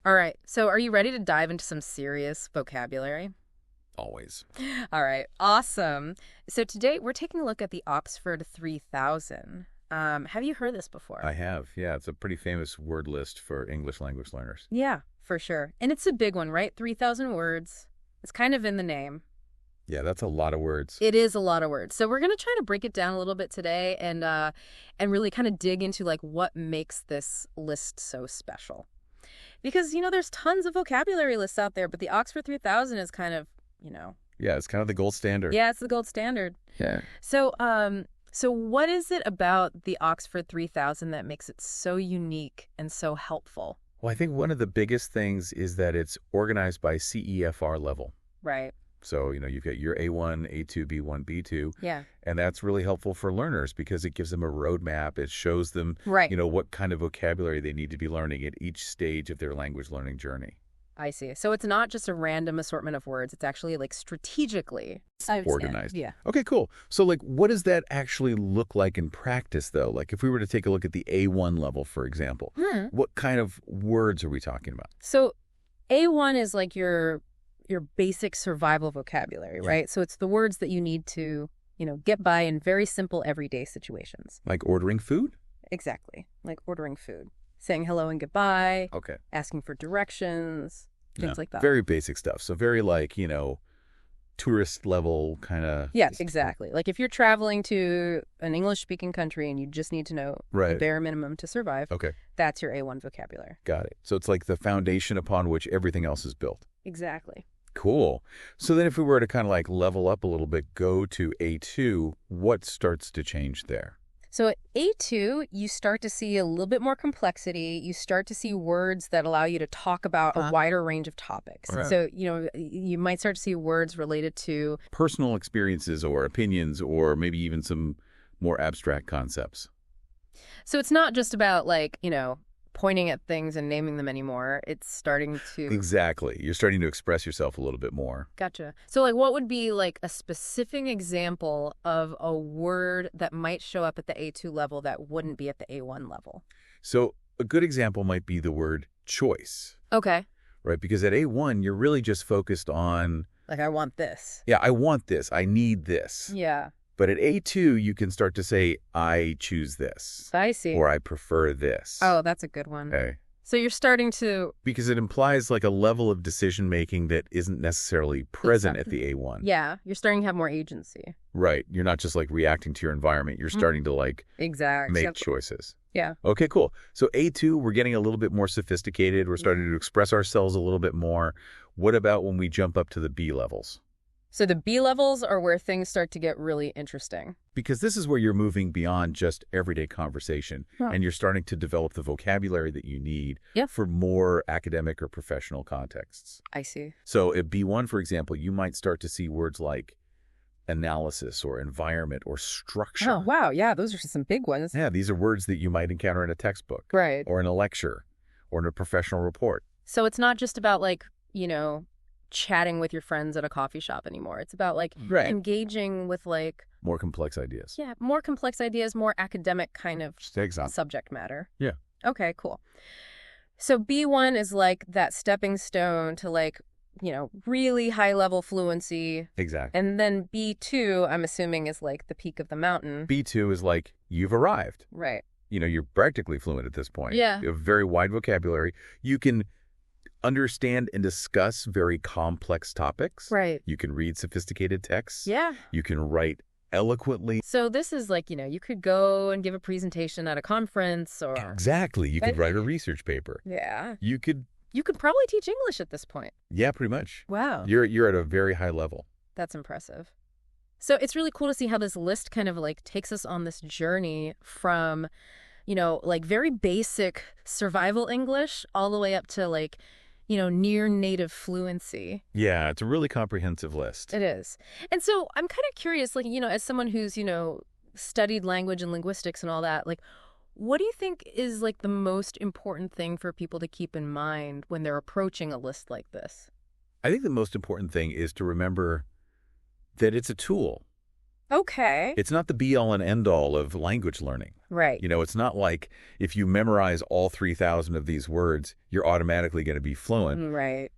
All right, so are you ready to dive into some serious vocabulary? Always. All right, awesome. So today we're taking a look at the Oxford 3000. Have you heard this before? I have. Yeah, it's a pretty famous word list for English language learners. Yeah, for sure. And it's a big one, right? 3,000 words. It's kind of in the name. Yeah, that's a lot of words. It is a lot of words. So we're going to try to break it down a little bit today and really kind of dig into like what makes this list so special. Because, there's tons of vocabulary lists out there, but the Oxford 3000 is kind of, you know, Yeah, it's kind of the gold standard. yeah, it's the gold standard. Yeah. So what is it about the Oxford 3000 that makes it so unique and so helpful? Well, I think one of the biggest things is that it's organized by CEFR level. Right. So, you've got your A1, A2, B1, B2, Yeah. and that's really helpful for learners because it gives them a roadmap. It shows them, Right. what kind of vocabulary they need to be learning at each stage of their language learning journey. I see. So it's not just a random assortment of words. It's actually like strategically Organized. Yeah. Okay, cool. So, what does that actually look like in practice, though? Like, if we were to take a look at the A1 level, for example, what kind of words are we talking about? So A1 is like your basic survival vocabulary, Yeah. right? So it's the words that you need to, get by in very simple everyday situations. Like ordering food? Exactly. Like ordering food, saying hello and goodbye, Okay. asking for directions, things like that. Very basic stuff. So, very tourist level kind of. Yeah, exactly. Like if you're traveling to an English-speaking country and you just need to know the Right. bare minimum to survive, Okay. that's your A1 vocabulary. Got it. So, it's like the foundation upon which everything else is built. Exactly. Cool. So then if we were to kind of level up a little bit, go to A2, what starts to change there? So at A2, you start to see a little bit more complexity. You start to see words that allow you to talk about a wider range of topics. Right. So, you might start to see words related to, Personal experiences or opinions or maybe even some more abstract concepts. so it's not just about pointing at things and naming them anymore. It's starting to. Exactly. You're starting to express yourself a little bit more. Gotcha. So what would be like a specific example of a word that might show up at the A2 level that wouldn't be at the A1 level? So a good example might be the word choice, Okay. right? Because at A1, you're really just focused on, Like I want this. yeah, I want this. I need this. Yeah. But at A2, you can start to say, I choose this. I see. Or I prefer this. Oh, that's a good one. Okay. So you're starting to. Because it implies a level of decision making that isn't necessarily present at the A1. Yeah, you're starting to have more agency. Right. You're not just reacting to your environment. You're starting to Exactly. make choices. Yeah. Okay, cool. So A2, we're getting a little bit more sophisticated. We're starting to express ourselves a little bit more. What about when we jump up to the B levels? So the B levels are where things start to get really interesting. Because this is where you're moving beyond just everyday conversation and you're starting to develop the vocabulary that you need for more academic or professional contexts. I see. So at B1, for example, you might start to see words like analysis or environment or structure. Oh, wow. Yeah, those are some big ones. Yeah, these are words that you might encounter in a textbook Right. or in a lecture or in a professional report. So it's not just about chatting with your friends at a coffee shop anymore. It's about Right. engaging with More complex ideas. more complex ideas, more academic kind of Exactly. subject matter. Yeah. Okay, cool. So B1 is like that stepping stone to really high level fluency. Exactly. And then B2, I'm assuming, is like the peak of the mountain. B2 is you've arrived. Right. You're practically fluent at this point. Yeah. You have very wide vocabulary. You can understand and discuss very complex topics. Right. You can read sophisticated texts. Yeah. You can write eloquently. So this is you could go and give a presentation at a conference or. Exactly. You could write a research paper. Yeah. You could. You could probably teach English at this point. Yeah, pretty much. Wow. You're at a very high level. That's impressive. So it's really cool to see how this list kind of takes us on this journey from, very basic survival English all the way up to near native fluency. Yeah, it's a really comprehensive list. It is. And so I'm kind of curious, as someone who's, studied language and linguistics and all that, what do you think is the most important thing for people to keep in mind when they're approaching a list like this? I think the most important thing is to remember that it's a tool. Okay. It's not the be-all and end-all of language learning. Right. It's not like if you memorize all 3,000 of these words, you're automatically going to be fluent. Right.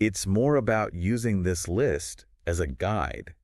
It's more about using this list as a guide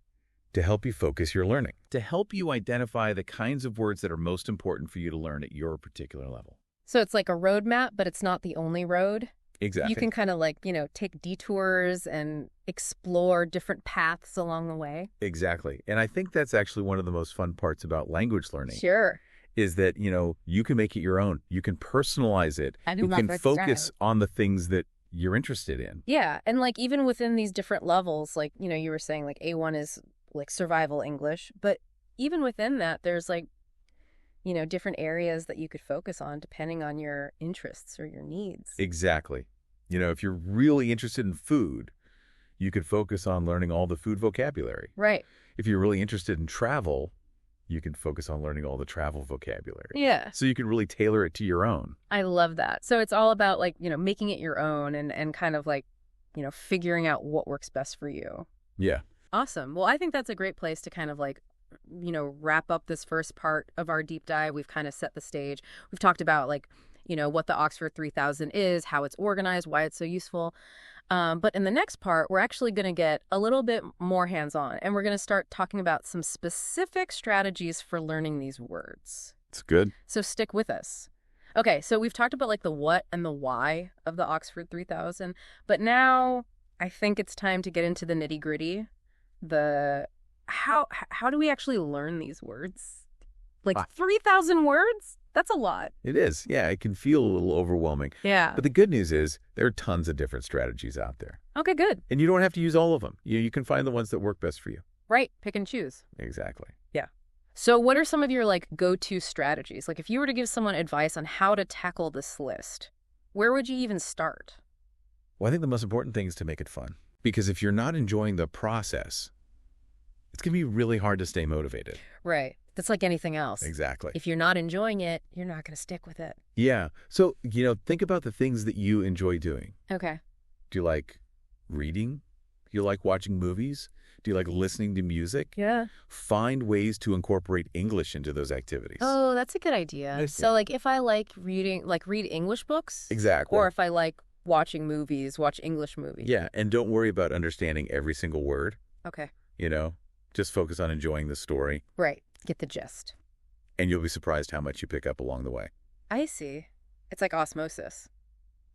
to help you focus your learning, to help you identify the kinds of words that are most important for you to learn at your particular level. So it's like a roadmap, but it's not the only road. Exactly. You can kind of like, take detours and explore different paths along the way. Exactly. And I think that's actually one of the most fun parts about language learning. Sure. Is that, you can make it your own. You can personalize it. You can focus on the things that you're interested in. Yeah. And like even within these different levels, like, you were saying like A1 is like survival English, but even within that, there's like, different areas that you could focus on depending on your interests or your needs. Exactly. If you're really interested in food, you could focus on learning all the food vocabulary. Right. If you're really interested in travel, you can focus on learning all the travel vocabulary. Yeah. So you can really tailor it to your own. I love that. So it's all about like, making it your own and kind of like, figuring out what works best for you. Yeah. Awesome. Well, I think that's a great place to kind of like, wrap up this first part of our deep dive. We've kind of set the stage. We've talked about like, what the Oxford 3000 is, how it's organized, why it's so useful. But in the next part, we're actually going to get a little bit more hands-on, and we're going to start talking about some specific strategies for learning these words. It's good. So stick with us. Okay, so we've talked about like the what and the why of the Oxford 3000, but now I think it's time to get into the nitty-gritty. The how do we actually learn these words? Like 3,000 words? That's a lot. It is. Yeah, it can feel a little overwhelming. Yeah. But the good news is there are tons of different strategies out there. Okay, good. And you don't have to use all of them. You can find the ones that work best for you. Right. Pick and choose. Exactly. Yeah. So what are some of your like go-to strategies? Like if you were to give someone advice on how to tackle this list, where would you even start? Well, I think the most important thing is to make it fun. Because if you're not enjoying the process, it's going to be really hard to stay motivated. Right. That's like anything else. Exactly. If you're not enjoying it, you're not going to stick with it. Yeah. So, think about the things that you enjoy doing. Okay. Do you like reading? Do you like watching movies? Do you like listening to music? Yeah. Find ways to incorporate English into those activities. Oh, that's a good idea. So like if I like reading, like read English books. Exactly. Or if I like watching movies, watch English movies. Yeah. And don't worry about understanding every single word. Okay. Just focus on enjoying the story. Right. Get the gist. And you'll be surprised how much you pick up along the way. I see. It's like osmosis.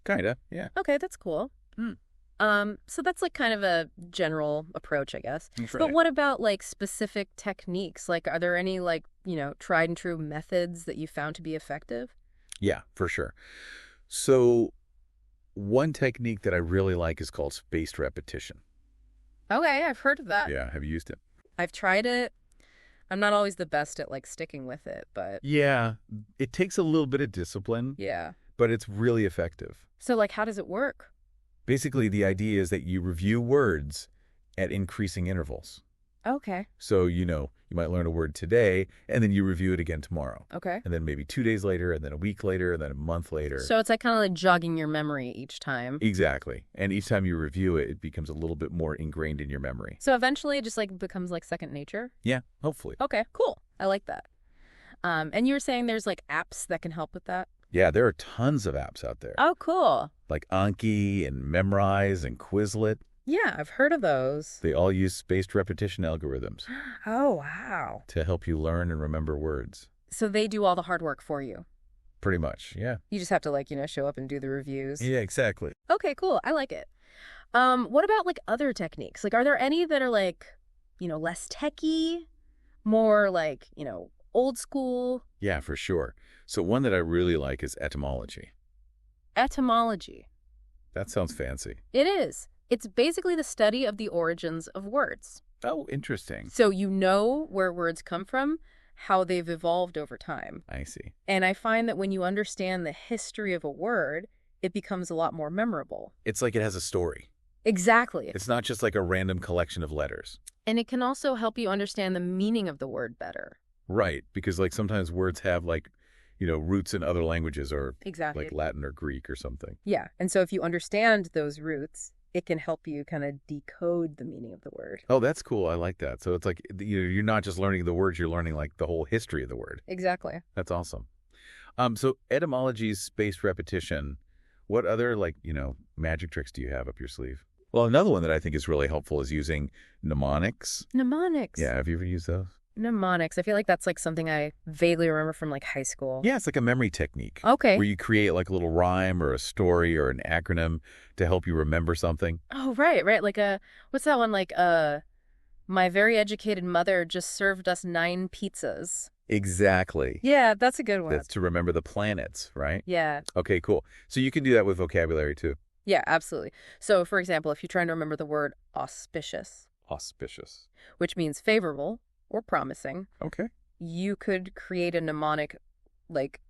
Kinda, yeah. Okay, that's cool. So that's like kind of a general approach, I guess. That's right. But what about like specific techniques? Like, are there any like, tried and true methods that you found to be effective? Yeah, for sure. So one technique that I really like is called spaced repetition. Okay, I've heard of that. Yeah, have you used it? I've tried it. I'm not always the best at like sticking with it, but Yeah, it takes a little bit of discipline. yeah. But it's really effective. So like, how does it work? Basically, the idea is that you review words at increasing intervals. Okay. So, you might learn a word today, and then you review it again tomorrow. Okay. And then maybe 2 days later, and then a week later, and then a month later. So it's like kind of like jogging your memory each time. Exactly. And each time you review it, it becomes a little bit more ingrained in your memory. So eventually it just like becomes like second nature? Yeah, hopefully. Okay, cool. I like that. And you were saying there's like apps that can help with that? Yeah, there are tons of apps out there. Oh, cool. Like Anki and Memrise and Quizlet. Yeah, I've heard of those. They all use spaced repetition algorithms Oh, wow. to help you learn and remember words. So they do all the hard work for you. Pretty much, yeah. You just have to like, show up and do the reviews. Yeah, exactly. Okay, cool. I like it. What about like other techniques? Like, are there any that are like, less techy, more like, old school? Yeah, for sure. So one that I really like is etymology. Etymology. That sounds fancy. It is. It's basically the study of the origins of words. Oh, interesting. So you know where words come from, how they've evolved over time. I see. And I find that when you understand the history of a word, it becomes a lot more memorable. It's like it has a story. Exactly. It's not just like a random collection of letters. And it can also help you understand the meaning of the word better. Right, because like sometimes words have like, roots in other languages or Exactly. like Latin or Greek or something. Yeah. And so if you understand those roots, it can help you kind of decode the meaning of the word. Oh, that's cool. I like that. So it's like you're not just learning the words, you're learning like the whole history of the word. Exactly. That's awesome. So etymologies, spaced repetition. What other magic tricks do you have up your sleeve? Well, another one that I think is really helpful is using mnemonics. Mnemonics. Yeah, have you ever used those? Mnemonics. I feel like that's like something I vaguely remember from like high school. Yeah, it's like a memory technique. Okay. Where you create like a little rhyme or a story or an acronym to help you remember something. Oh, right. Like what's that one? Like, my very educated mother just served us 9 pizzas. Exactly. Yeah, that's a good one. That's to remember the planets, right? Yeah. Okay, cool. So you can do that with vocabulary too. Yeah, absolutely. So, for example, if you're trying to remember the word auspicious, Auspicious. which means favorable or promising, Okay. you could create a mnemonic like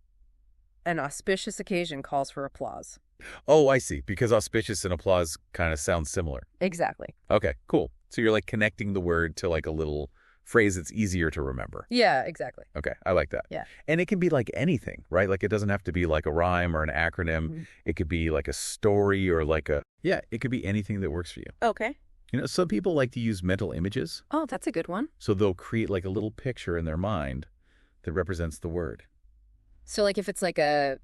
an auspicious occasion calls for applause. Oh, I see. Because auspicious and applause kind of sound similar. Exactly. Okay, cool. So you're like connecting the word to like a little phrase that's easier to remember. Yeah, exactly. Okay, I like that. Yeah. And it can be like anything, right? Like it doesn't have to be like a rhyme or an acronym. Mm-hmm. It could be like a story or it could be anything that works for you. Okay. Some people like to use mental images. Oh, that's a good one. So they'll create like a little picture in their mind that represents the word. So like if it's like a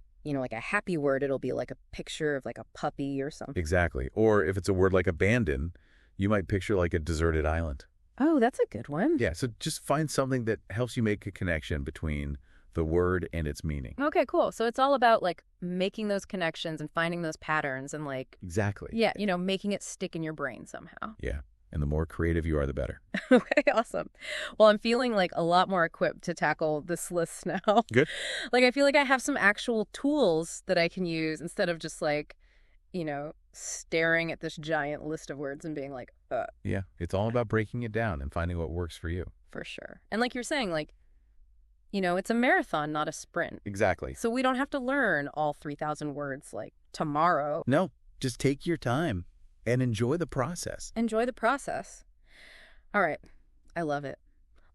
happy word, it'll be like a picture of like a puppy or something. Exactly. Or if it's a word like abandon, you might picture like a deserted island. Oh, that's a good one. Yeah, so just find something that helps you make a connection between the word and its meaning. Okay, cool. So it's all about like making those connections and finding those patterns and like, Exactly. yeah, making it stick in your brain somehow. Yeah, and the more creative you are, the better. Okay, awesome. Well, I'm feeling like a lot more equipped to tackle this list now. Good. Like I feel like I have some actual tools that I can use instead of just like, staring at this giant list of words and being like, Yeah, it's all about breaking it down and finding what works for you. For sure. And like you're saying, like, it's a marathon, not a sprint. Exactly. So we don't have to learn all 3,000 words like tomorrow. No, just take your time and enjoy the process. Enjoy the process. All right. I love it.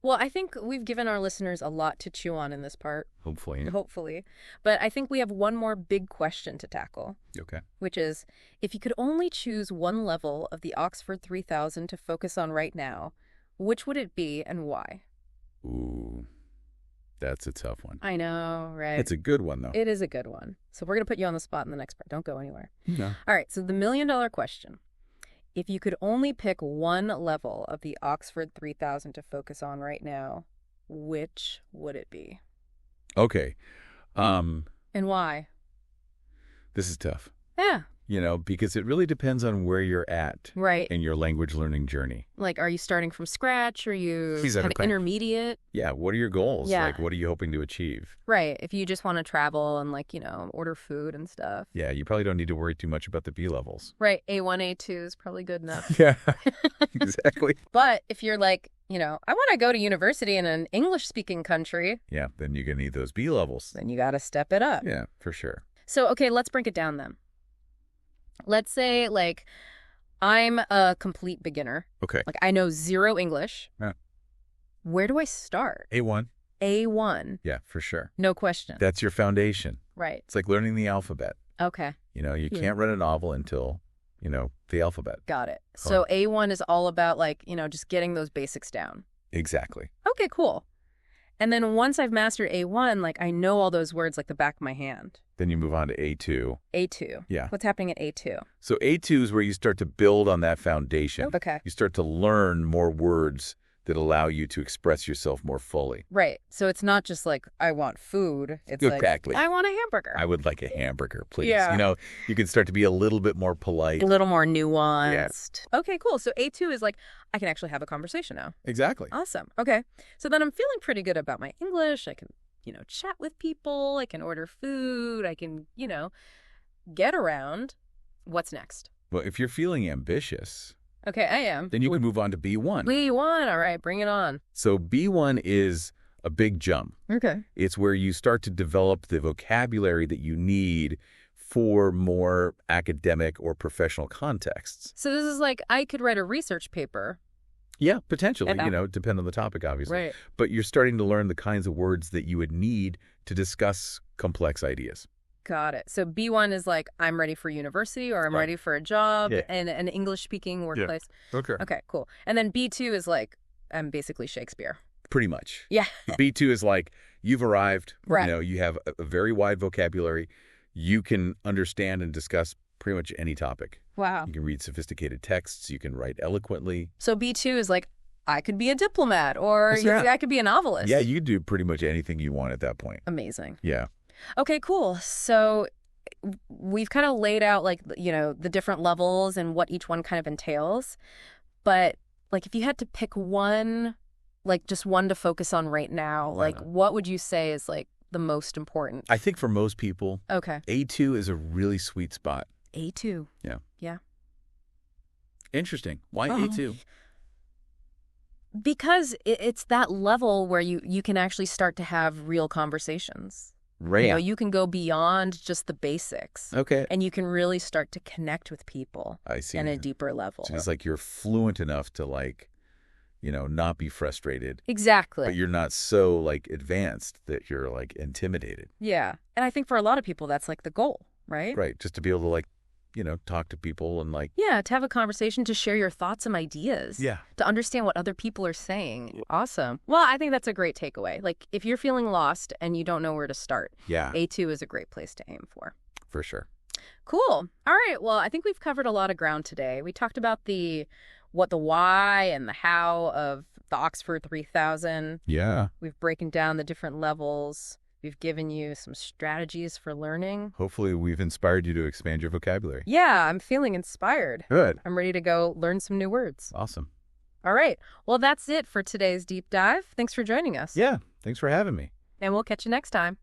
Well, I think we've given our listeners a lot to chew on in this part. Hopefully. Hopefully. But I think we have one more big question to tackle. Okay. Which is, if you could only choose one level of the Oxford 3000 to focus on right now, which would it be and why? Ooh, that's a tough one. I know, right? It's a good one, though. It is a good one. So we're going to put you on the spot in the next part. Don't go anywhere. No. All right. So the $1 million question. If you could only pick one level of the Oxford 3000 to focus on right now, which would it be? Okay. And why? This is tough. Yeah. Because it really depends on where you're at Right. in your language learning journey. Like, are you starting from scratch? Are you kind of intermediate? Yeah. What are your goals? Yeah. Like, what are you hoping to achieve? Right. If you just want to travel and order food and stuff. Yeah. You probably don't need to worry too much about the B levels. Right. A1, A2 is probably good enough. Yeah, exactly. But if you're like, I want to go to university in an English-speaking country. Yeah. Then you're going to need those B levels. Then you got to step it up. Yeah, for sure. So, okay, let's break it down then. Let's say, I'm a complete beginner. Okay. I know 0 English. Yeah. Where do I start? A1. A1. Yeah, for sure. No question. That's your foundation. Right. It's like learning the alphabet. Okay. You can't run a novel until, the alphabet. Got it. So A1 is all about, just getting those basics down. Exactly. Okay, cool. And then once I've mastered A1, I know all those words like the back of my hand. Then you move on to A2. A2. Yeah. What's happening at A2? So A2 is where you start to build on that foundation. Okay. You start to learn more words that allow you to express yourself more fully. Right. So it's not just I want food. It's exactly. I want a hamburger. I would like a hamburger, please. Yeah. You can start to be a little bit more polite. A little more nuanced. Yeah. Okay, cool. So A2 is I can actually have a conversation now. Exactly. Awesome. Okay. So then I'm feeling pretty good about my English. I can, chat with people. I can order food. I can, get around. What's next? Well, if you're feeling ambitious... Okay, I am. Then you can move on to B1. B1, all right, bring it on. So B1 is a big jump. Okay. It's where you start to develop the vocabulary that you need for more academic or professional contexts. So this is I could write a research paper. Yeah, potentially, depend on the topic, obviously. Right. But you're starting to learn the kinds of words that you would need to discuss complex ideas. Got it. So B1 is like, I'm ready for university or I'm ready for a job in an English-speaking workplace. Yeah. Okay. Okay, cool. And then B2 is like, I'm basically Shakespeare. Pretty much. Yeah. B2 is like, you've arrived. Right. You have a very wide vocabulary. You can understand and discuss pretty much any topic. Wow. You can read sophisticated texts. You can write eloquently. So B2 is like, I could be a diplomat or I could be a novelist. Yeah, you can do pretty much anything you want at that point. Amazing. Yeah. Okay, cool. So we've kind of laid out like, the different levels and what each one kind of entails. But like if you had to pick one, like just one to focus on right now, like what would you say is like the most important? I think for most people, okay, A2 is a really sweet spot. A2. Yeah. Yeah. Interesting. Why A2? Because it's that level where you can actually start to have real conversations. Right. You can go beyond just the basics. Okay. And you can really start to connect with people I see. in a deeper level. So it's like you're fluent enough to like, not be frustrated. Exactly. But you're not so like advanced that you're like intimidated. Yeah. And I think for a lot of people, that's like the goal, right? Right. Just to be able to like, talk to people and like. Yeah. To have a conversation, to share your thoughts and ideas. Yeah. To understand what other people are saying. Awesome. Well, I think that's a great takeaway. Like if you're feeling lost and you don't know where to start, Yeah. A2 is a great place to aim for. For sure. Cool. All right. Well, I think we've covered a lot of ground today. We talked about the why and the how of the Oxford 3000. Yeah. We've broken down the different levels. We've given you some strategies for learning. Hopefully we've inspired you to expand your vocabulary. Yeah, I'm feeling inspired. Good. I'm ready to go learn some new words. Awesome. All right. Well, that's it for today's deep dive. Thanks for joining us. Yeah. Thanks for having me. And we'll catch you next time.